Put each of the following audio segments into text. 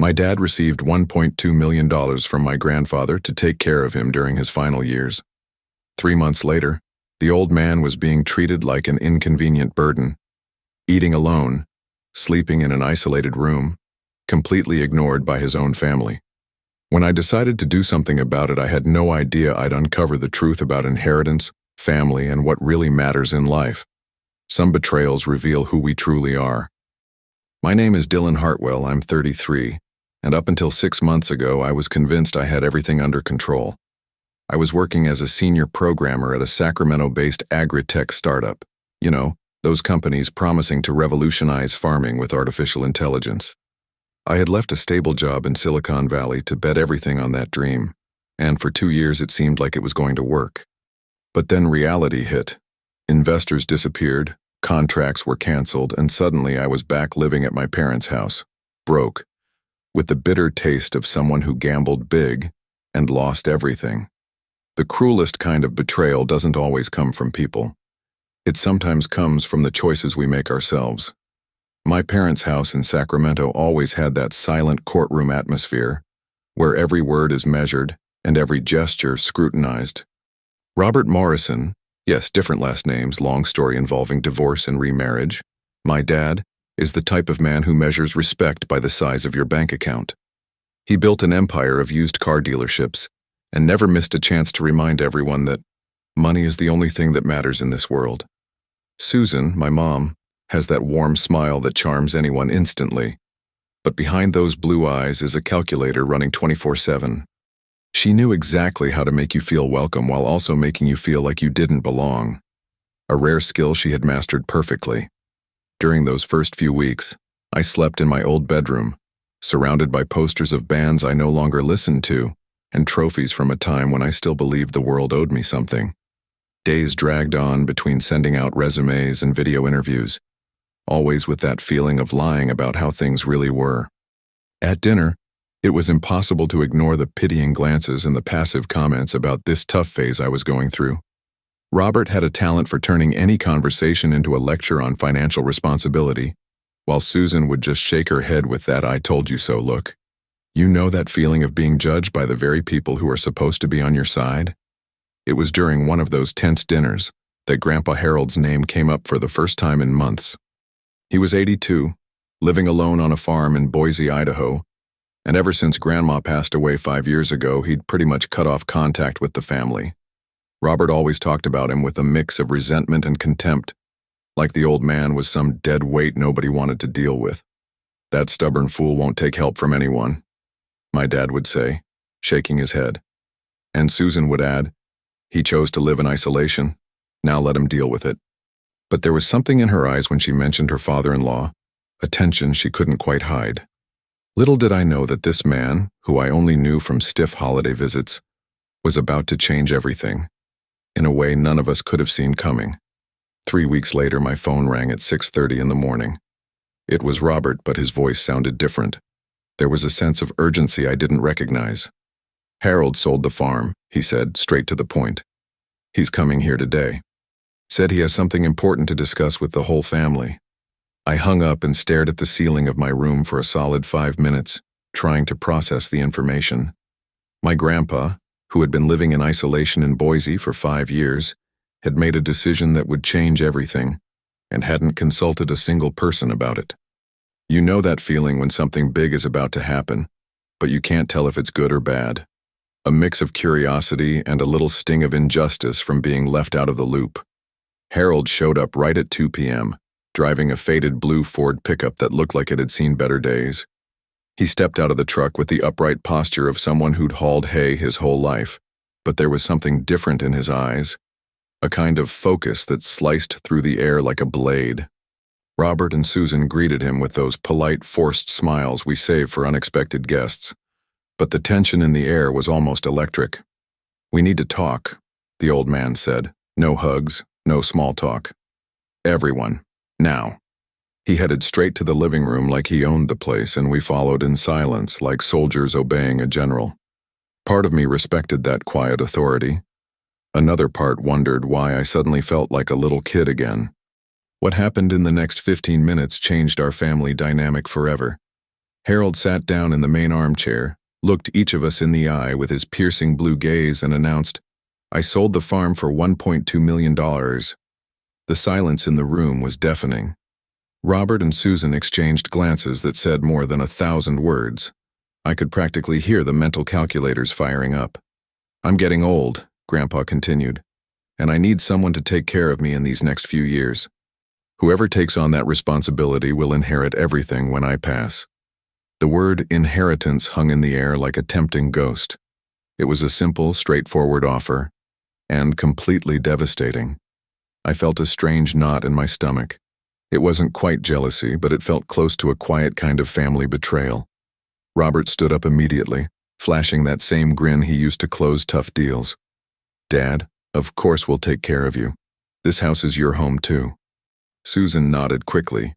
My dad received $1.2 million from my grandfather to take care of him during his final years. 3 months later, the old man was being treated like an inconvenient burden, eating alone, sleeping in an isolated room, completely ignored by his own family. When I decided to do something about it, I had no idea I'd uncover the truth about inheritance, family, and what really matters in life. Some betrayals reveal who we truly are. My name is Dylan Hartwell. I'm 33, and up until 6 months ago, I was convinced I had everything under control. I was working as a senior programmer at a Sacramento-based agri-tech startup. You know, those companies promising to revolutionize farming with artificial intelligence. I had left a stable job in Silicon Valley to bet everything on that dream, and for 2 years it seemed like it was going to work. But then reality hit. Investors disappeared, contracts were canceled, and suddenly I was back living at my parents' house, broke, with the bitter taste of someone who gambled big and lost everything. The cruelest kind of betrayal doesn't always come from people. It sometimes comes from the choices we make ourselves. My parents' house in Sacramento always had that silent courtroom atmosphere, where every word is measured and every gesture scrutinized. Robert Morrison, yes, different last names, long story involving divorce and remarriage, my dad, is the type of man who measures respect by the size of your bank account. He built an empire of used car dealerships and never missed a chance to remind everyone that money is the only thing that matters in this world. Susan, my mom, has that warm smile that charms anyone instantly, but behind those blue eyes is a calculator running 24/7. She knew exactly how to make you feel welcome while also making you feel like you didn't belong, a rare skill she had mastered perfectly. During those first few weeks, I slept in my old bedroom, surrounded by posters of bands I no longer listened to and trophies from a time when I still believed the world owed me something. Days dragged on between sending out resumes and video interviews, always with that feeling of lying about how things really were. At dinner, it was impossible to ignore the pitying glances and the passive comments about this tough phase I was going through. Robert had a talent for turning any conversation into a lecture on financial responsibility, while Susan would just shake her head with that "I told you so" look. You know that feeling of being judged by the very people who are supposed to be on your side? It was during one of those tense dinners that Grandpa Harold's name came up for the first time in months. He was 82, living alone on a farm in Boise, Idaho, and ever since Grandma passed away 5 years ago, he'd pretty much cut off contact with the family. Robert always talked about him with a mix of resentment and contempt, like the old man was some dead weight nobody wanted to deal with. "That stubborn fool won't take help from anyone," my dad would say, shaking his head. And Susan would add, "He chose to live in isolation. Now let him deal with it." But there was something in her eyes when she mentioned her father-in-law, a tension she couldn't quite hide. Little did I know that this man, who I only knew from stiff holiday visits, was about to change everything, in a way none of us could have seen coming. 3 weeks later, my phone rang at 6:30 in the morning. It was Robert, but his voice sounded different. There was a sense of urgency I didn't recognize. "Harold sold the farm," he said, straight to the point. "He's coming here today. Said he has something important to discuss with the whole family." I hung up and stared at the ceiling of my room for a solid 5 minutes, trying to process the information. My grandpa, who had been living in isolation in Boise for 5 years, had made a decision that would change everything, and hadn't consulted a single person about it. You know that feeling when something big is about to happen, but you can't tell if it's good or bad. A mix of curiosity and a little sting of injustice from being left out of the loop. Harold showed up right at 2 p.m., driving a faded blue Ford pickup that looked like it had seen better days. He stepped out of the truck with the upright posture of someone who'd hauled hay his whole life, but there was something different in his eyes, a kind of focus that sliced through the air like a blade. Robert and Susan greeted him with those polite, forced smiles we save for unexpected guests, but the tension in the air was almost electric. "We need to talk," the old man said. "No hugs, no small talk. Everyone, now." He headed straight to the living room like he owned the place, and we followed in silence like soldiers obeying a general. Part of me respected that quiet authority. Another part wondered why I suddenly felt like a little kid again. What happened in the next 15 minutes changed our family dynamic forever. Harold sat down in the main armchair, looked each of us in the eye with his piercing blue gaze and announced, "I sold the farm for $1.2 million. The silence in the room was deafening. Robert and Susan exchanged glances that said more than 1,000 words. I could practically hear the mental calculators firing up. "I'm getting old," Grandpa continued, "and I need someone to take care of me in these next few years. Whoever takes on that responsibility will inherit everything when I pass." The word inheritance hung in the air like a tempting ghost. It was a simple, straightforward offer, and completely devastating. I felt a strange knot in my stomach. It wasn't quite jealousy, but it felt close to a quiet kind of family betrayal. Robert stood up immediately, flashing that same grin he used to close tough deals. "Dad, of course we'll take care of you. This house is your home too." Susan nodded quickly,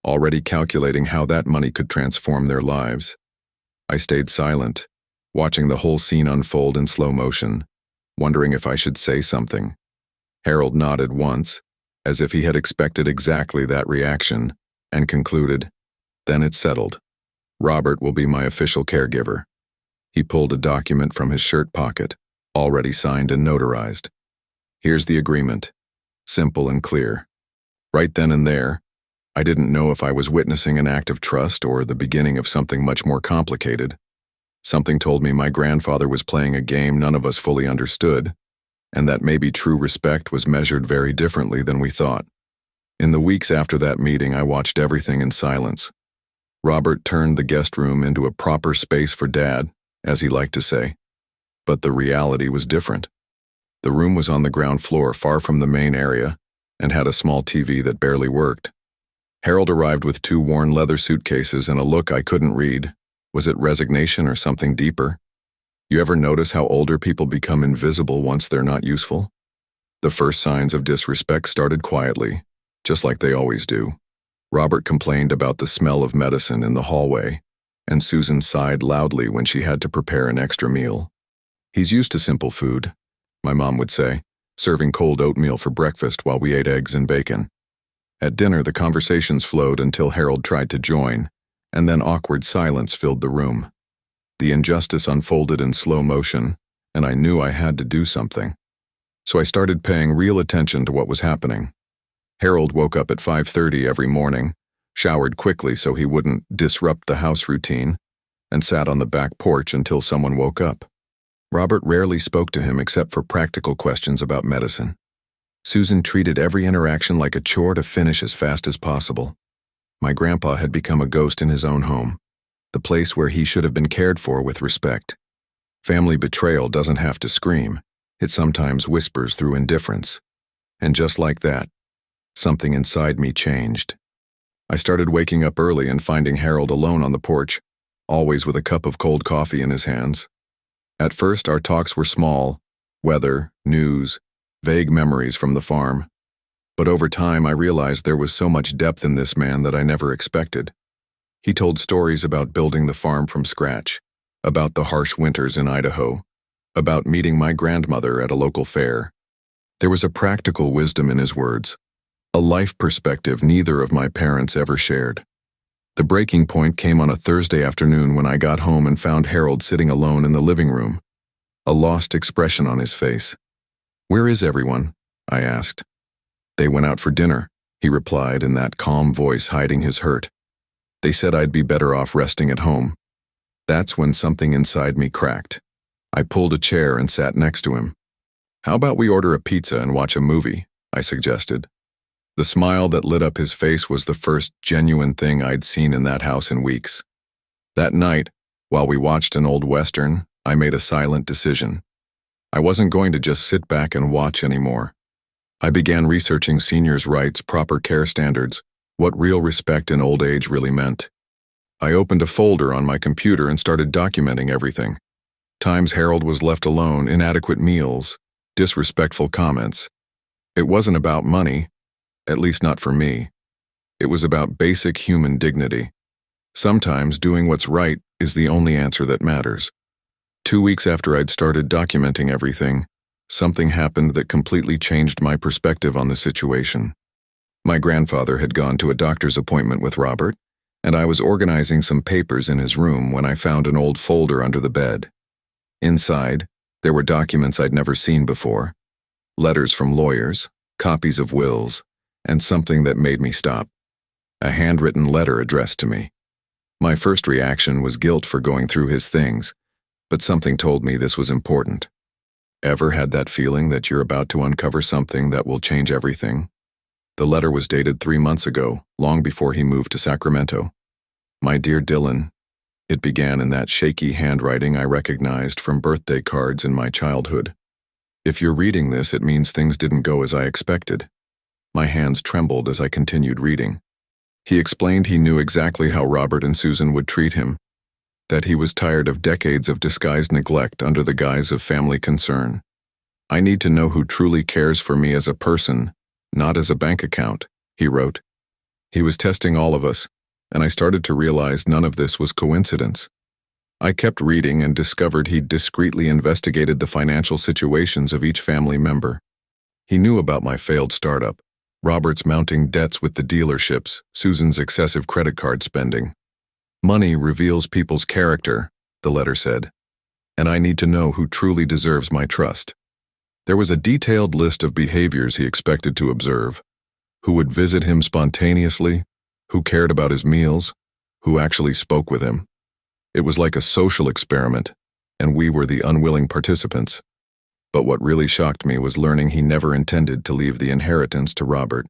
already calculating how that money could transform their lives. I stayed silent, watching the whole scene unfold in slow motion, wondering if I should say something. Harold nodded once, as if he had expected exactly that reaction, and concluded, "Then it's settled. Robert will be my official caregiver." He pulled a document from his shirt pocket, already signed and notarized. "Here's the agreement. Simple and clear." Right then and there, I didn't know if I was witnessing an act of trust or the beginning of something much more complicated. Something told me my grandfather was playing a game none of us fully understood, and that maybe true respect was measured very differently than we thought. In the weeks after that meeting, I watched everything in silence. Robert turned the guest room into a proper space for Dad, as he liked to say. But the reality was different. The room was on the ground floor, far from the main area, and had a small TV that barely worked. Harold arrived with 2 worn leather suitcases and a look I couldn't read. Was it resignation or something deeper? You ever notice how older people become invisible once they're not useful? The first signs of disrespect started quietly, just like they always do. Robert complained about the smell of medicine in the hallway, and Susan sighed loudly when she had to prepare an extra meal. "He's used to simple food," my mom would say, serving cold oatmeal for breakfast while we ate eggs and bacon. At dinner, the conversations flowed until Harold tried to join, and then awkward silence filled the room. The injustice unfolded in slow motion, and I knew I had to do something. So I started paying real attention to what was happening. Harold woke up at 5:30 every morning, showered quickly so he wouldn't disrupt the house routine, and sat on the back porch until someone woke up. Robert rarely spoke to him except for practical questions about medicine. Susan treated every interaction like a chore to finish as fast as possible. My grandpa had become a ghost in his own home, the place where he should have been cared for with respect. Family betrayal doesn't have to scream. It sometimes whispers through indifference. And just like that, something inside me changed. I started waking up early and finding Harold alone on the porch, always with a cup of cold coffee in his hands. At first, our talks were small: weather, news, vague memories from the farm. But over time, I realized there was so much depth in this man that I never expected. He told stories about building the farm from scratch, about the harsh winters in Idaho, about meeting my grandmother at a local fair. There was a practical wisdom in his words, a life perspective neither of my parents ever shared. The breaking point came on a Thursday afternoon when I got home and found Harold sitting alone in the living room, a lost expression on his face. "Where is everyone?" I asked. "They went out for dinner," he replied in that calm voice hiding his hurt. "They said I'd be better off resting at home." That's when something inside me cracked. I pulled a chair and sat next to him. "How about we order a pizza and watch a movie?" I suggested. The smile that lit up his face was the first genuine thing I'd seen in that house in weeks. That night, while we watched an old Western, I made a silent decision. I wasn't going to just sit back and watch anymore. I began researching seniors' rights, proper care standards, what real respect in old age really meant. I opened a folder on my computer and started documenting everything. Times Harold was left alone, inadequate meals, disrespectful comments. It wasn't about money, at least not for me. It was about basic human dignity. Sometimes doing what's right is the only answer that matters. 2 weeks after I'd started documenting everything, something happened that completely changed my perspective on the situation. My grandfather had gone to a doctor's appointment with Robert, and I was organizing some papers in his room when I found an old folder under the bed. Inside, there were documents I'd never seen before, letters from lawyers, copies of wills, and something that made me stop. A handwritten letter addressed to me. My first reaction was guilt for going through his things, but something told me this was important. Ever had that feeling that you're about to uncover something that will change everything? The letter was dated 3 months ago, long before he moved to Sacramento. My dear Dylan, it began in that shaky handwriting I recognized from birthday cards in my childhood. If you're reading this, it means things didn't go as I expected. My hands trembled as I continued reading. He explained he knew exactly how Robert and Susan would treat him, that he was tired of decades of disguised neglect under the guise of family concern. I need to know who truly cares for me as a person, not as a bank account, he wrote. He was testing all of us, and I started to realize none of this was coincidence. I kept reading and discovered he'd discreetly investigated the financial situations of each family member. He knew about my failed startup, Robert's mounting debts with the dealerships, Susan's excessive credit card spending. Money reveals people's character, the letter said, and I need to know who truly deserves my trust. There was a detailed list of behaviors he expected to observe: who would visit him spontaneously, who cared about his meals, who actually spoke with him. It was like a social experiment, and we were the unwilling participants. But what really shocked me was learning he never intended to leave the inheritance to Robert.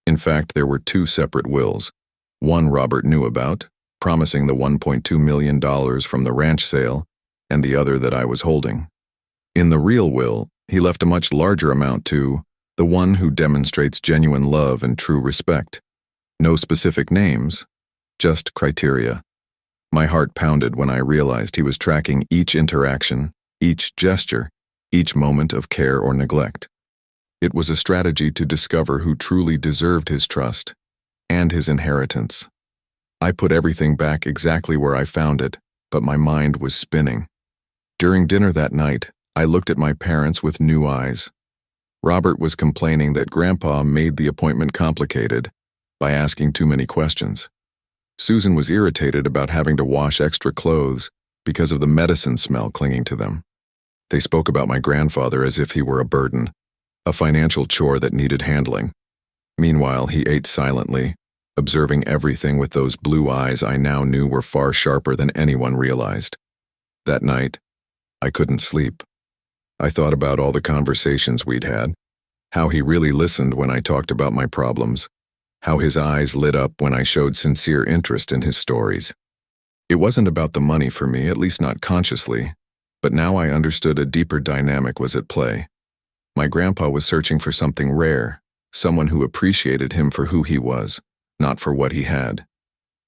In fact, there were 2 separate wills. One Robert knew about, promising the $1.2 million from the ranch sale, and the other that I was holding. In the real will, he left a much larger amount to the one who demonstrates genuine love and true respect. No specific names, just criteria. My heart pounded when I realized he was tracking each interaction, each gesture, each moment of care or neglect. It was a strategy to discover who truly deserved his trust and his inheritance. I put everything back exactly where I found it, but my mind was spinning. During dinner that night, I looked at my parents with new eyes. Robert was complaining that Grandpa made the appointment complicated by asking too many questions. Susan was irritated about having to wash extra clothes because of the medicine smell clinging to them. They spoke about my grandfather as if he were a burden, a financial chore that needed handling. Meanwhile, he ate silently, observing everything with those blue eyes I now knew were far sharper than anyone realized. That night, I couldn't sleep. I thought about all the conversations we'd had, how he really listened when I talked about my problems, how his eyes lit up when I showed sincere interest in his stories. It wasn't about the money for me, at least not consciously, but now I understood a deeper dynamic was at play. My grandpa was searching for something rare, someone who appreciated him for who he was, not for what he had.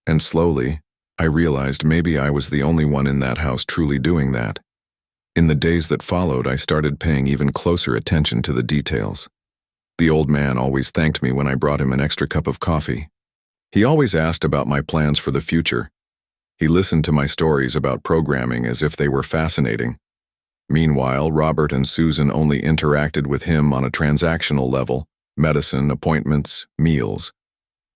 And slowly, I realized maybe I was the only one in that house truly doing that. In the days that followed, I started paying even closer attention to the details. The old man always thanked me when I brought him an extra cup of coffee. He always asked about my plans for the future. He listened to my stories about programming as if they were fascinating. Meanwhile, Robert and Susan only interacted with him on a transactional level: medicine, appointments, meals.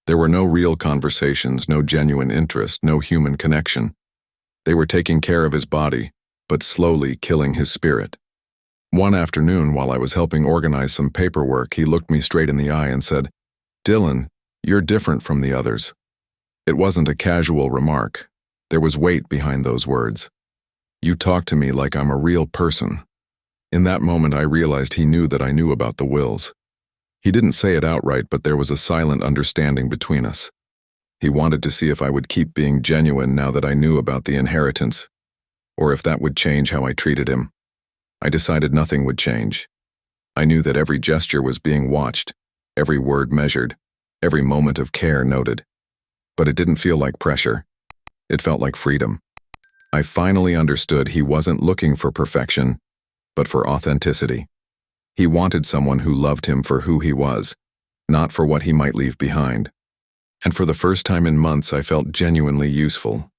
There were no real conversations, no genuine interest, no human connection. They were taking care of his body, but slowly killing his spirit. One afternoon, while I was helping organize some paperwork, he looked me straight in the eye and said, "Dylan, you're different from the others." It wasn't a casual remark. There was weight behind those words. "You talk to me like I'm a real person." In that moment, I realized he knew that I knew about the wills. He didn't say it outright, but there was a silent understanding between us. He wanted to see if I would keep being genuine now that I knew about the inheritance, or if that would change how I treated him. I decided nothing would change. I knew that every gesture was being watched, every word measured, every moment of care noted. But it didn't feel like pressure. It felt like freedom. I finally understood he wasn't looking for perfection, but for authenticity. He wanted someone who loved him for who he was, not for what he might leave behind. And for the first time in months, I felt genuinely useful.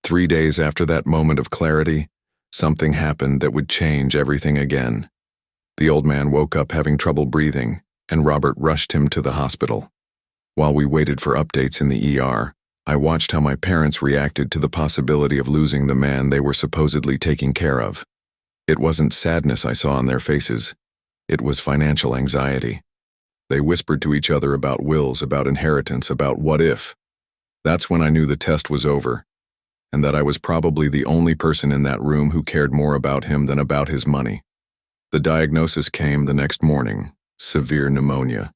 3 days after that moment of clarity, something happened that would change everything again. The old man woke up having trouble breathing, and Robert rushed him to the hospital. While we waited for updates in the ER, I watched how my parents reacted to the possibility of losing the man they were supposedly taking care of. It wasn't sadness I saw on their faces. It was financial anxiety. They whispered to each other about wills, about inheritance, about what if. That's when I knew the test was over, and that I was probably the only person in that room who cared more about him than about his money. The diagnosis came the next morning: severe pneumonia.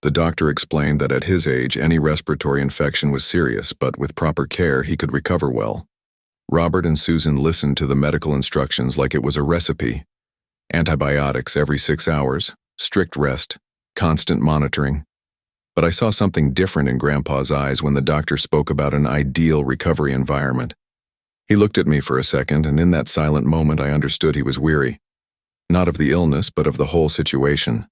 The doctor explained that at his age, any respiratory infection was serious, but with proper care, he could recover well. Robert and Susan listened to the medical instructions like it was a recipe. Antibiotics every 6 hours, strict rest, constant monitoring. But I saw something different in Grandpa's eyes when the doctor spoke about an ideal recovery environment. He looked at me for a second, and in that silent moment I understood he was weary. Not of the illness, but of the whole situation.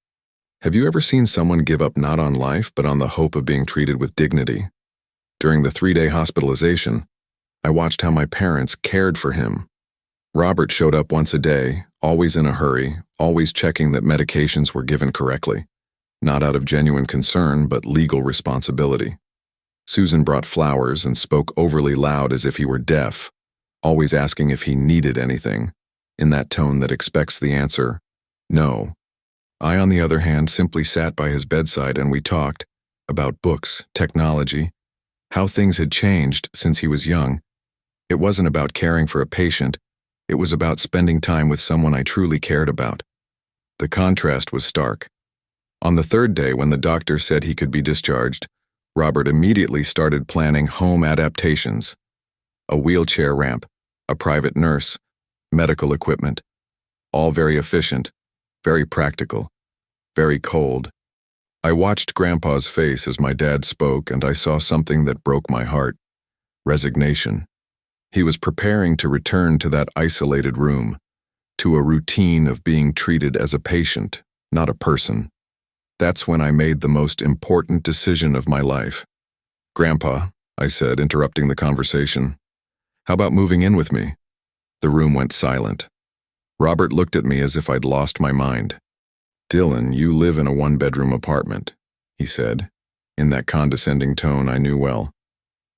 Have you ever seen someone give up not on life, but on the hope of being treated with dignity? During the 3-day hospitalization, I watched how my parents cared for him. Robert showed up once a day, always in a hurry, always checking that medications were given correctly. Not out of genuine concern, but legal responsibility. Susan brought flowers and spoke overly loud as if he were deaf, always asking if he needed anything, in that tone that expects the answer, no. I, on the other hand, simply sat by his bedside and we talked about books, technology, how things had changed since he was young. It wasn't about caring for a patient, it was about spending time with someone I truly cared about. The contrast was stark. On the 3rd day, when the doctor said he could be discharged, Robert immediately started planning home adaptations. A wheelchair ramp, a private nurse, medical equipment. All very efficient, very practical, very cold. I watched Grandpa's face as my dad spoke, and I saw something that broke my heart: resignation. He was preparing to return to that isolated room, to a routine of being treated as a patient, not a person. That's when I made the most important decision of my life. "Grandpa," I said, interrupting the conversation, "how about moving in with me?" The room went silent. Robert looked at me as if I'd lost my mind. "Dylan, you live in a 1-bedroom apartment," he said, in that condescending tone I knew well.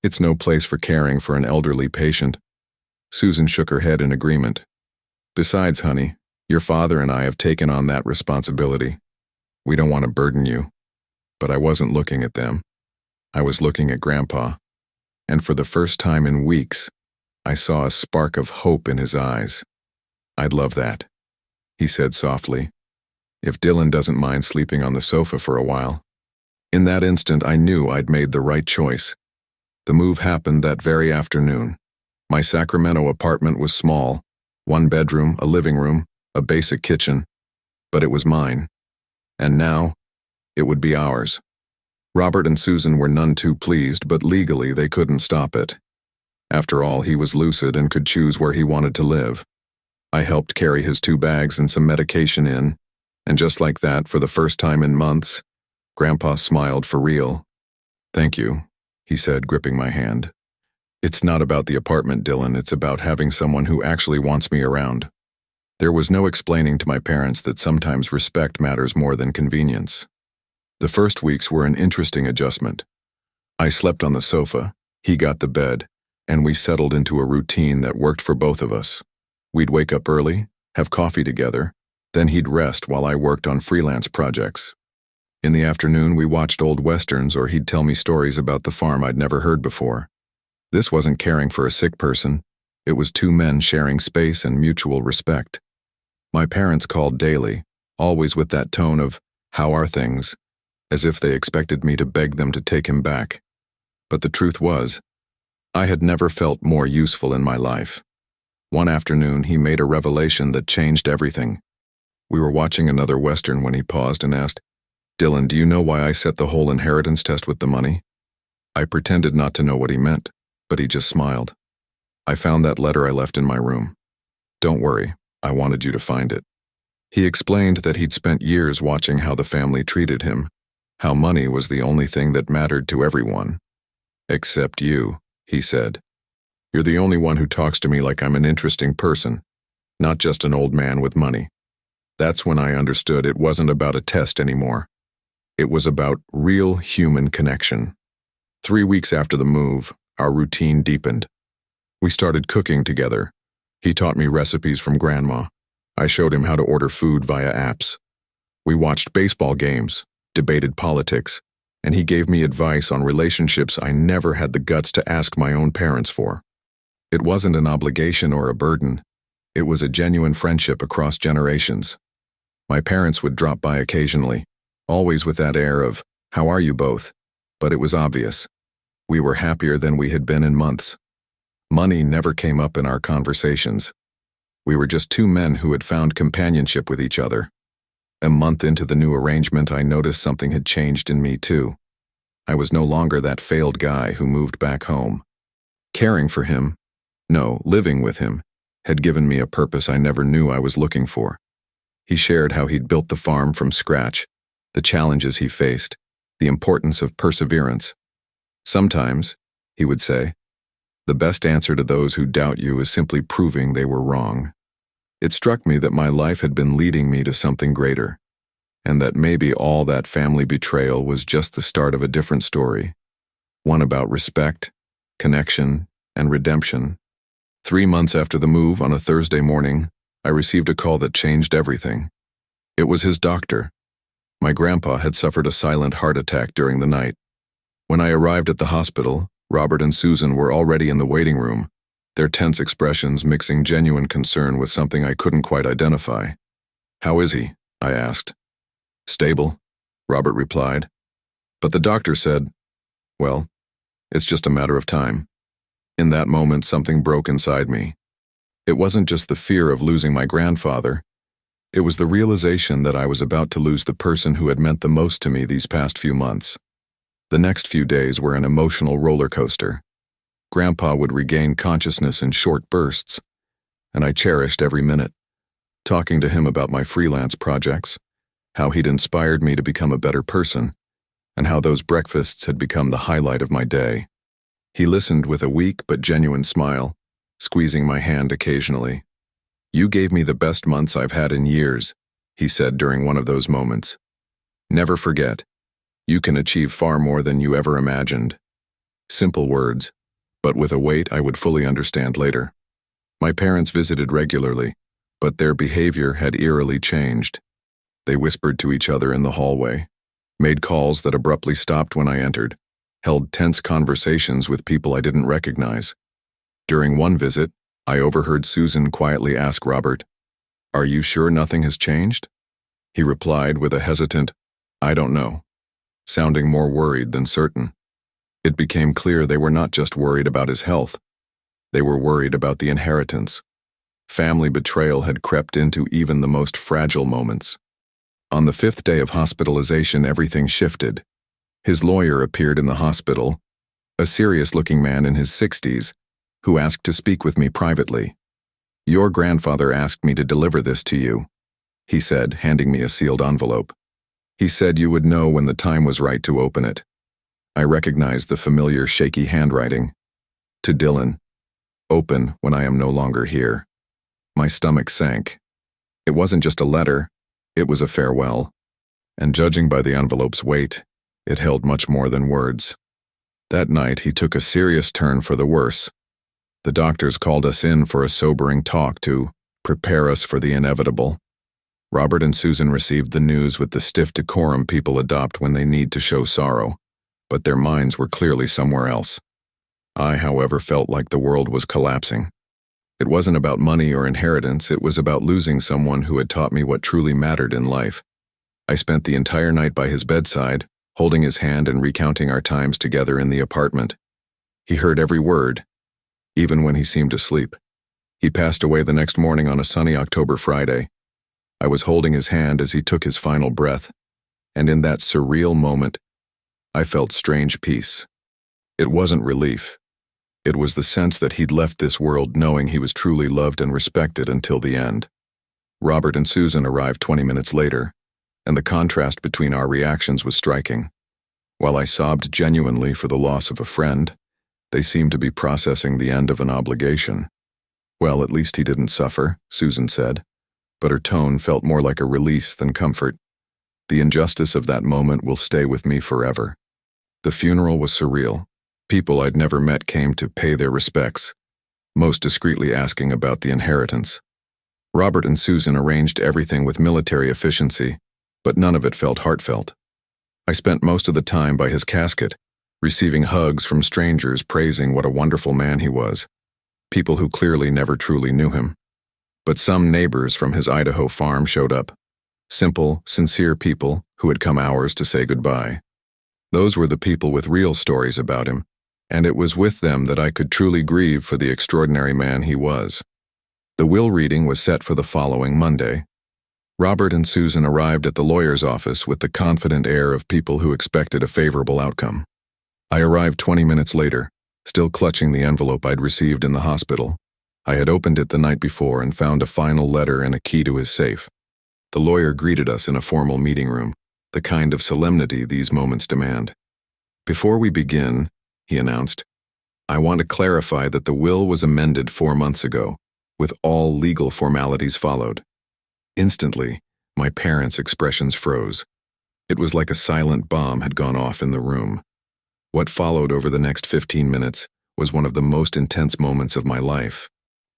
"It's no place for caring for an elderly patient." Susan shook her head in agreement. "Besides, honey, your father and I have taken on that responsibility. We don't want to burden you." But I wasn't looking at them. I was looking at Grandpa, and for the first time in weeks, I saw a spark of hope in his eyes. "I'd love that," he said softly, "if Dylan doesn't mind sleeping on the sofa for a while." In that instant, I knew I'd made the right choice. The move happened that very afternoon. My Sacramento apartment was small: 1 bedroom, a living room, a basic kitchen, but it was mine. And now, it would be ours. Robert and Susan were none too pleased, but legally they couldn't stop it. After all, he was lucid and could choose where he wanted to live. I helped carry his 2 bags and some medication in, and just like that, for the first time in months, Grandpa smiled for real. "Thank you," he said, gripping my hand. "It's not about the apartment, Dylan, it's about having someone who actually wants me around." There was no explaining to my parents that sometimes respect matters more than convenience. The first weeks were an interesting adjustment. I slept on the sofa, he got the bed, and we settled into a routine that worked for both of us. We'd wake up early, have coffee together, then he'd rest while I worked on freelance projects. In the afternoon, we watched old westerns, or he'd tell me stories about the farm I'd never heard before. This wasn't caring for a sick person. It was 2 men sharing space and mutual respect. My parents called daily, always with that tone of, "How are things?" as if they expected me to beg them to take him back. But the truth was, I had never felt more useful in my life. One afternoon, he made a revelation that changed everything. We were watching another Western when he paused and asked, "Dylan, do you know why I set the whole inheritance test with the money?" I pretended not to know what he meant, but he just smiled. "I found that letter I left in my room. Don't worry, I wanted you to find it." He explained that he'd spent years watching how the family treated him, how money was the only thing that mattered to everyone. "Except you," he said. "You're the only one who talks to me like I'm an interesting person, not just an old man with money." That's when I understood it wasn't about a test anymore. It was about real human connection. 3 weeks after the move, our routine deepened. We started cooking together. He taught me recipes from Grandma. I showed him how to order food via apps. We watched baseball games, debated politics, and he gave me advice on relationships I never had the guts to ask my own parents for. It wasn't an obligation or a burden. It was a genuine friendship across generations. My parents would drop by occasionally, always with that air of, "How are you both?" But it was obvious. We were happier than we had been in months. Money never came up in our conversations. We were just two men who had found companionship with each other. A month into the new arrangement, I noticed something had changed in me too. I was no longer that failed guy who moved back home. Caring for him, no, living with him, had given me a purpose I never knew I was looking for. He shared how he'd built the farm from scratch, the challenges he faced, the importance of perseverance. Sometimes, he would say, the best answer to those who doubt you is simply proving they were wrong. It struck me that my life had been leading me to something greater, and that maybe all that family betrayal was just the start of a different story, one about respect, connection, and redemption. 3 months after the move, on a Thursday morning, I received a call that changed everything. It was his doctor. My grandpa had suffered a silent heart attack during the night. When I arrived at the hospital, Robert and Susan were already in the waiting room, their tense expressions mixing genuine concern with something I couldn't quite identify. "How is he?" I asked. "Stable," Robert replied. But the doctor said, "Well, it's just a matter of time." In that moment, something broke inside me. It wasn't just the fear of losing my grandfather. It was the realization that I was about to lose the person who had meant the most to me these past few months. The next few days were an emotional roller coaster. Grandpa would regain consciousness in short bursts, and I cherished every minute, talking to him about my freelance projects, how he'd inspired me to become a better person, and how those breakfasts had become the highlight of my day. He listened with a weak but genuine smile, squeezing my hand occasionally. "You gave me the best months I've had in years," he said during one of those moments. "Never forget, you can achieve far more than you ever imagined." Simple words, but with a weight I would fully understand later. My parents visited regularly, but their behavior had eerily changed. They whispered to each other in the hallway, made calls that abruptly stopped when I entered, held tense conversations with people I didn't recognize. During one visit, I overheard Susan quietly ask Robert, "Are you sure nothing has changed?" He replied with a hesitant, "I don't know," sounding more worried than certain. It became clear they were not just worried about his health. They were worried about the inheritance. Family betrayal had crept into even the most fragile moments. On the 5th day of hospitalization, everything shifted. His lawyer appeared in the hospital, a serious-looking man in his 60s, who asked to speak with me privately. "Your grandfather asked me to deliver this to you," he said, handing me a sealed envelope. "He said you would know when the time was right to open it." I recognized the familiar shaky handwriting. "To Dylan. Open when I am no longer here." My stomach sank. It wasn't just a letter, it was a farewell. And judging by the envelope's weight, it held much more than words. That night he took a serious turn for the worse. The doctors called us in for a sobering talk to prepare us for the inevitable. Robert and Susan received the news with the stiff decorum people adopt when they need to show sorrow, but their minds were clearly somewhere else. I, however, felt like the world was collapsing. It wasn't about money or inheritance, it was about losing someone who had taught me what truly mattered in life. I spent the entire night by his bedside, holding his hand and recounting our times together in the apartment. He heard every word, even when he seemed asleep. He passed away the next morning on a sunny October Friday. I was holding his hand as he took his final breath, and in that surreal moment, I felt strange peace. It wasn't relief. It was the sense that he'd left this world knowing he was truly loved and respected until the end. Robert and Susan arrived 20 minutes later, and the contrast between our reactions was striking. While I sobbed genuinely for the loss of a friend, they seemed to be processing the end of an obligation. "Well, at least he didn't suffer," Susan said, but her tone felt more like a release than comfort. The injustice of that moment will stay with me forever. The funeral was surreal. People I'd never met came to pay their respects, most discreetly asking about the inheritance. Robert and Susan arranged everything with military efficiency, but none of it felt heartfelt. I spent most of the time by his casket, receiving hugs from strangers praising what a wonderful man he was, people who clearly never truly knew him. But some neighbors from his Idaho farm showed up, simple, sincere people who had come hours to say goodbye. Those were the people with real stories about him, and it was with them that I could truly grieve for the extraordinary man he was. The will reading was set for the following Monday. Robert and Susan arrived at the lawyer's office with the confident air of people who expected a favorable outcome. I arrived 20 minutes later, still clutching the envelope I'd received in the hospital. I had opened it the night before and found a final letter and a key to his safe. The lawyer greeted us in a formal meeting room, the kind of solemnity these moments demand. "Before we begin," he announced, "I want to clarify that the will was amended 4 months ago, with all legal formalities followed." Instantly, my parents' expressions froze. It was like a silent bomb had gone off in the room. What followed over the next 15 minutes was one of the most intense moments of my life.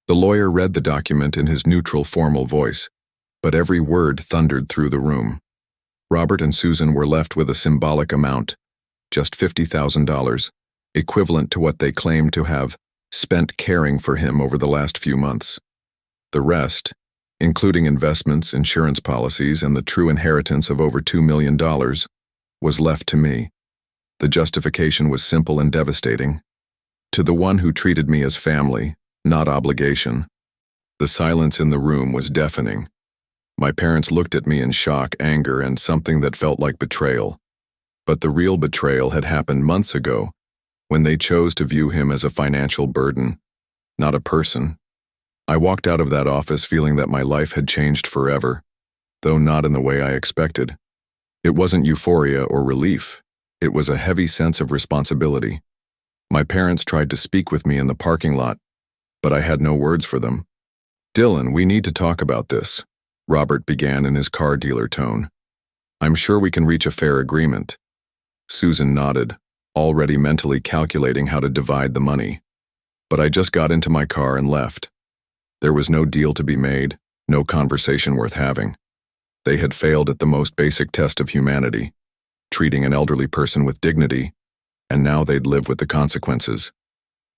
The lawyer read the document in his neutral, formal voice, but every word thundered through the room. Robert and Susan were left with a symbolic amount, just $50,000, equivalent to what they claimed to have spent caring for him over the last few months. The rest, including investments, insurance policies, and the true inheritance of over $2 million, was left to me. The justification was simple and devastating. To the one who treated me as family, not obligation. The silence in the room was deafening. My parents looked at me in shock, anger, and something that felt like betrayal. But the real betrayal had happened months ago, when they chose to view him as a financial burden, not a person. I walked out of that office feeling that my life had changed forever, though not in the way I expected. It wasn't euphoria or relief. It was a heavy sense of responsibility. My parents tried to speak with me in the parking lot, but I had no words for them. "Dylan, we need to talk about this," Robert began in his car dealer tone. "I'm sure we can reach a fair agreement." Susan nodded, already mentally calculating how to divide the money. But I just got into my car and left. There was no deal to be made, no conversation worth having. They had failed at the most basic test of humanity, treating an elderly person with dignity, and now they'd live with the consequences.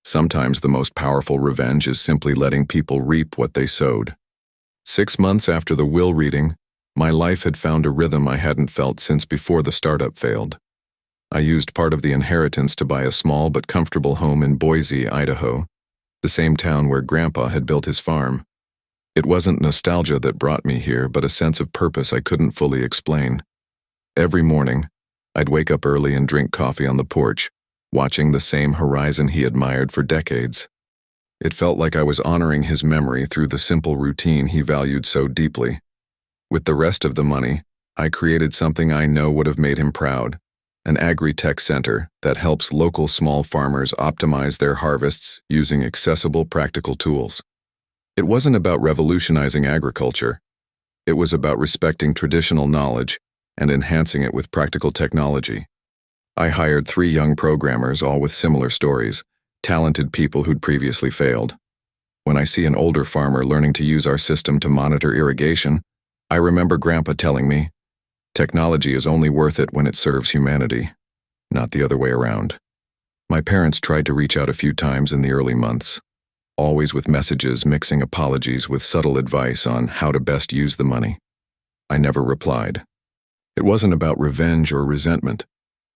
Sometimes the most powerful revenge is simply letting people reap what they sowed. 6 months after the will reading, my life had found a rhythm I hadn't felt since before the startup failed. I used part of the inheritance to buy a small but comfortable home in Boise, Idaho, the same town where Grandpa had built his farm. It wasn't nostalgia that brought me here, but a sense of purpose I couldn't fully explain. Every morning, I'd wake up early and drink coffee on the porch, watching the same horizon he admired for decades. It felt like I was honoring his memory through the simple routine he valued so deeply. With the rest of the money, I created something I know would have made him proud, an agri-tech center that helps local small farmers optimize their harvests using accessible, practical tools. It wasn't about revolutionizing agriculture. It was about respecting traditional knowledge and enhancing it with practical technology. I hired 3 young programmers, all with similar stories, talented people who'd previously failed. When I see an older farmer learning to use our system to monitor irrigation, I remember Grandpa telling me, "Technology is only worth it when it serves humanity, not the other way around." My parents tried to reach out a few times in the early months, always with messages mixing apologies with subtle advice on how to best use the money. I never replied. It wasn't about revenge or resentment.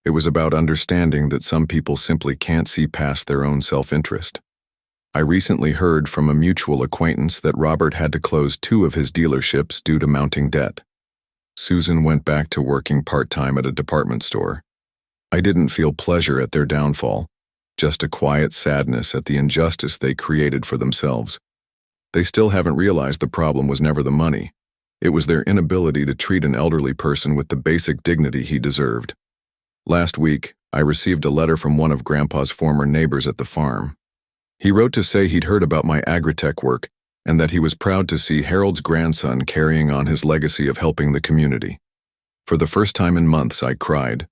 It was about understanding that some people simply can't see past their own self-interest. I recently heard from a mutual acquaintance that Robert had to close 2 of his dealerships due to mounting debt. Susan went back to working part-time at a department store. I didn't feel pleasure at their downfall, just a quiet sadness at the injustice they created for themselves. They still haven't realized the problem was never the money. It was their inability to treat an elderly person with the basic dignity he deserved. Last week, I received a letter from one of Grandpa's former neighbors at the farm. He wrote to say he'd heard about my agri-tech work and that he was proud to see Harold's grandson carrying on his legacy of helping the community. For the first time in months, I cried,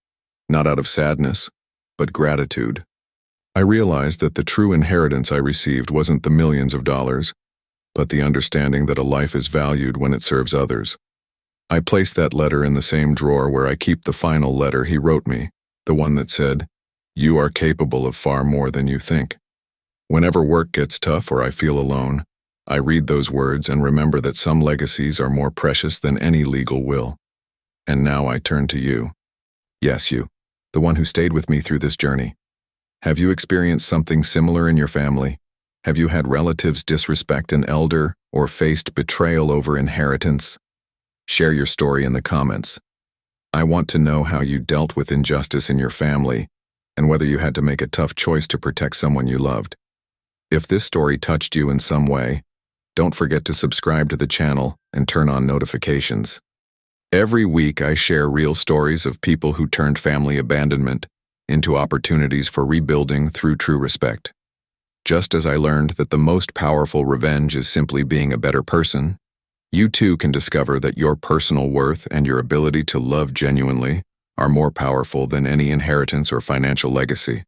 not out of sadness, but gratitude. I realized that the true inheritance I received wasn't the millions of dollars, but the understanding that a life is valued when it serves others. I placed that letter in the same drawer where I keep the final letter he wrote me, the one that said, "You are capable of far more than you think." Whenever work gets tough or I feel alone, I read those words and remember that some legacies are more precious than any legal will. And now I turn to you. Yes, you, the one who stayed with me through this journey. Have you experienced something similar in your family? Have you had relatives disrespect an elder or faced betrayal over inheritance? Share your story in the comments. I want to know how you dealt with injustice in your family and whether you had to make a tough choice to protect someone you loved. If this story touched you in some way, don't forget to subscribe to the channel and turn on notifications. Every week I share real stories of people who turned family abandonment into opportunities for rebuilding through true respect. Just as I learned that the most powerful revenge is simply being a better person, you too can discover that your personal worth and your ability to love genuinely are more powerful than any inheritance or financial legacy.